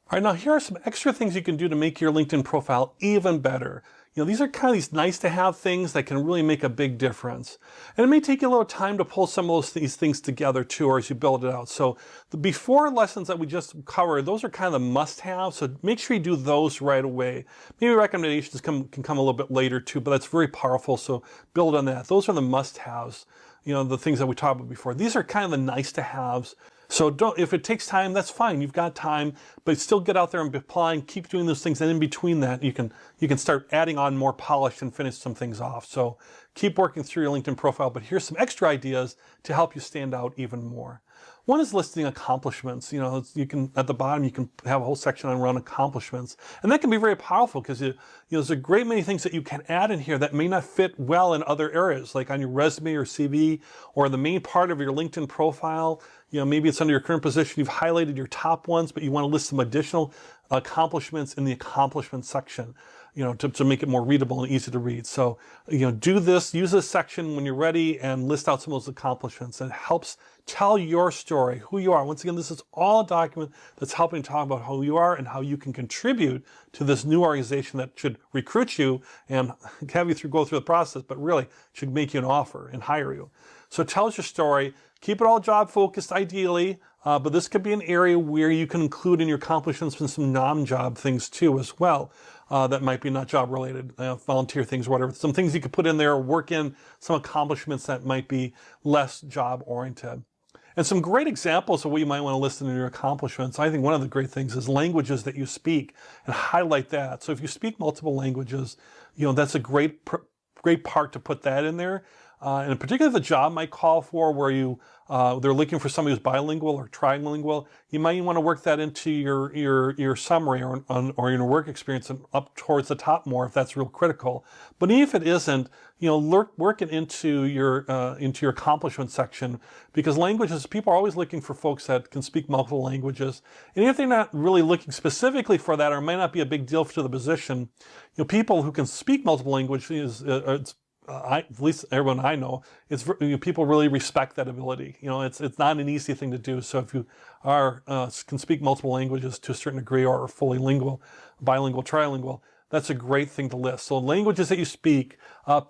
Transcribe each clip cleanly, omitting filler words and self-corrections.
All right, now here are some extra things you can do to make your LinkedIn profile even better. These are kind of these nice to have things that can really make a big difference. And it may take you a little time to pull some of these things together too, or as you build it out. So the before lessons that we just covered, those are kind of the must-haves. So make sure you do those right away. Maybe recommendations can come a little bit later too, but that's very powerful. So build on that. Those are the must-haves. The things that we talked about before. These are kind of the nice to haves. So if it takes time, that's fine. You've got time, but still get out there and be applying, keep doing those things. And in between that, you can start adding on more polish and finish some things off. So keep working through your LinkedIn profile, but here's some extra ideas to help you stand out even more. One is listing accomplishments. You can, at the bottom, you can have a whole section on around accomplishments. And that can be very powerful because there's a great many things that you can add in here that may not fit well in other areas, like on your resume or CV or the main part of your LinkedIn profile. Maybe it's under your current position, you've highlighted your top ones, but you want to list some additional accomplishments in the accomplishments section, to make it more readable and easy to read. So, do this, use this section when you're ready and list out some of those accomplishments. And it helps tell your story, who you are. Once again, this is all a document that's helping talk about who you are and how you can contribute to this new organization that should recruit you and have you go through the process, but really should make you an offer and hire you. So it tells your story. Keep it all job focused ideally, but this could be an area where you can include in your accomplishments some non-job things too as well. That might be not job related, volunteer things, whatever. Some things you could put in there, work in some accomplishments that might be less job oriented. And some great examples of what you might want to list in your accomplishments. I think one of the great things is languages that you speak and highlight that. So if you speak multiple languages, that's a great part to put that in there. And particularly if the job might call for where they're looking for somebody who's bilingual or trilingual, you might want to work that into your summary or your work experience and up towards the top more if that's real critical. But even if it isn't, work it into your accomplishment section, because languages, people are always looking for folks that can speak multiple languages. And even if they're not really looking specifically for that, or it might not be a big deal to the position, people who can speak multiple languages at least everyone I know, people really respect that ability. It's not an easy thing to do. So if you can speak multiple languages to a certain degree, or are fully bilingual, trilingual, that's a great thing to list. So languages that you speak,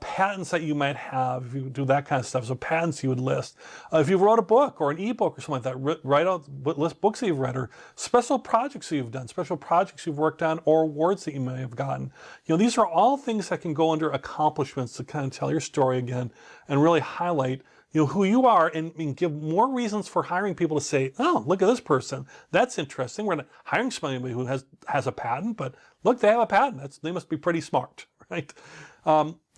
patents that you might have, if you do that kind of stuff. So patents you would list. If you wrote a book or an ebook or something like that, list books that you've read, or special projects that you've done, special projects you've worked on, or awards that you may have gotten. These are all things that can go under accomplishments to kind of tell your story again and really highlight who you are, and give more reasons for hiring people to say, oh, look at this person. That's interesting. We're not hiring somebody who has a patent, but look, they have a patent. They must be pretty smart, right?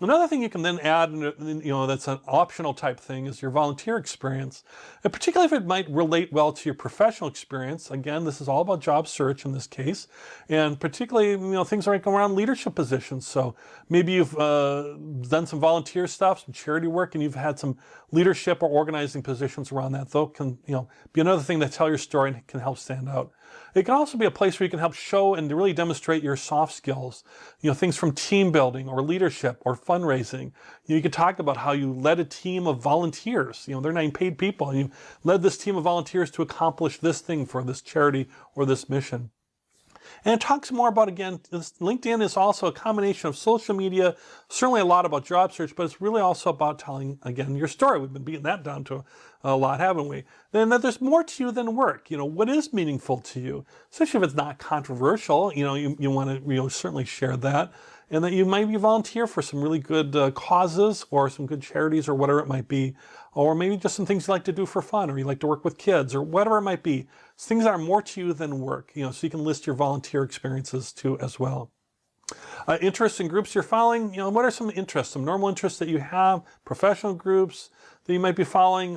Another thing you can then add, that's an optional type thing, is your volunteer experience. And particularly if it might relate well to your professional experience. Again, this is all about job search in this case. And particularly, things like around leadership positions. So maybe you've done some volunteer stuff, some charity work, and you've had some leadership or organizing positions around that. Though can, be another thing to tell your story and can help stand out. It can also be a place where you can help show and really demonstrate your soft skills, things from team building or leadership or fundraising. You can talk about how you led a team of volunteers. They're not paid people. And you led this team of volunteers to accomplish this thing for this charity or this mission. And it talks more about, again, LinkedIn is also a combination of social media, certainly a lot about job search, but it's really also about telling, again, your story. We've been beating that down to a lot, haven't we? Then that there's more to you than work. What is meaningful to you? Especially if it's not controversial, you want to certainly share that. And that you maybe volunteer for some really good causes or some good charities or whatever it might be. Or maybe just some things you like to do for fun, or you like to work with kids, or whatever it might be. It's things that are more to you than work, so you can list your volunteer experiences too as well. Interests and groups you're following, what are some interests, some normal interests that you have, professional groups that you might be following.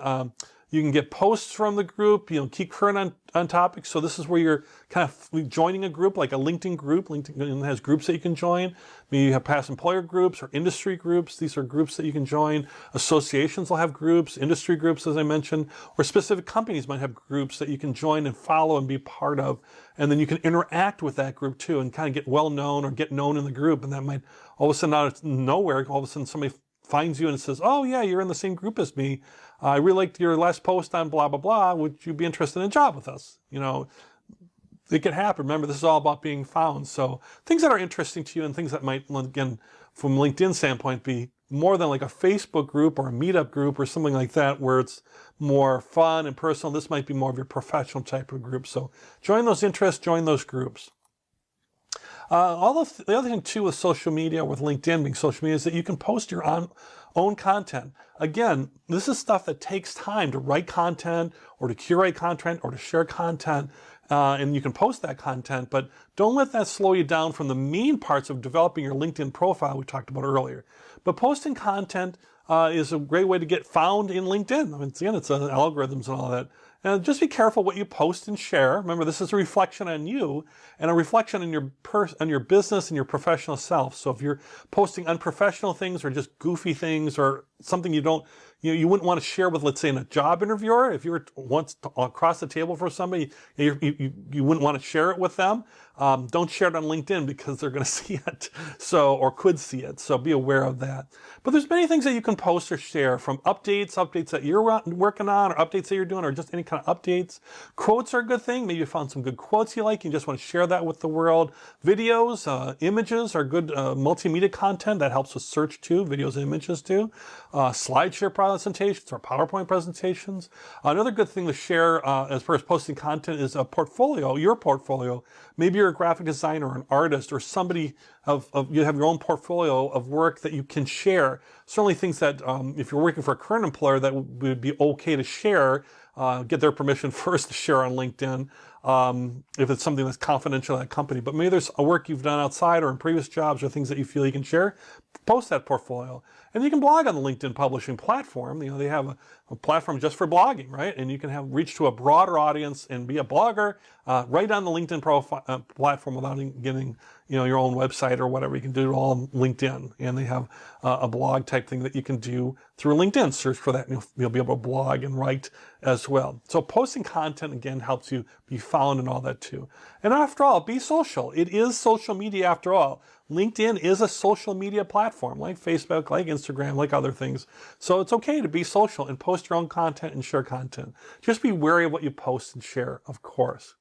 You can get posts from the group, keep current on topics. So this is where you're kind of joining a group, like a LinkedIn group. LinkedIn has groups that you can join. Maybe you have past employer groups or industry groups. These are groups that you can join. Associations will have groups, industry groups, as I mentioned, or specific companies might have groups that you can join and follow and be part of. And then you can interact with that group too and kind of get well known or get known in the group. And that might all of a sudden out of nowhere, all of a sudden somebody finds you and says, oh yeah, you're in the same group as me. I really liked your last post on blah, blah, blah. Would you be interested in a job with us? it can happen. Remember, this is all about being found. So things that are interesting to you and things that might, again, from LinkedIn standpoint, be more than like a Facebook group or a meetup group or something like that where it's more fun and personal. This might be more of your professional type of group. So join those interests, join those groups. The other thing too with social media, with LinkedIn being social media, is that you can post your own content. Again, this is stuff that takes time to write content or to curate content or to share content. And you can post that content, but don't let that slow you down from the main parts of developing your LinkedIn profile we talked about earlier. But posting content is a great way to get found in LinkedIn. I mean, again, it's algorithms and all that. And just be careful what you post and share. Remember, this is a reflection on you and a reflection on your business and your professional self. So if you're posting unprofessional things or just goofy things or something you wouldn't want to share with, let's say, in a job interviewer, if you were once across the table for somebody, you wouldn't want to share it with them. Don't share it on LinkedIn because they're going to see it, or could see it. So be aware of that. But there's many things that you can post or share, from updates that you're working on, or updates that you're doing, or just any kind of updates. Quotes are a good thing. Maybe you found some good quotes you like. You just want to share that with the world. Videos, images are good multimedia content that helps with search too. Videos and images too. Slideshare presentations or PowerPoint presentations. Another good thing to share as far as posting content is a portfolio, your portfolio. Maybe you're a graphic designer or an artist or somebody you have your own portfolio of work that you can share. Certainly things that if you're working for a current employer that would be okay to share, get their permission first to share on LinkedIn if it's something that's confidential at a company. But maybe there's a work you've done outside or in previous jobs or things that you feel you can share, post that portfolio. And you can blog on the LinkedIn publishing platform. They have a platform just for blogging, right? And you can have reach to a broader audience and be a blogger right on the LinkedIn platform without getting your own website or whatever. You can do it all on LinkedIn. And they have a blog type thing that you can do through LinkedIn. Search for that and you'll be able to blog and write as well. So posting content, again, helps you be found and all that too. And after all, be social. It is social media after all. LinkedIn is a social media platform like Facebook, like Instagram, like other things. So it's okay to be social and post your own content and share content. Just be wary of what you post and share, of course.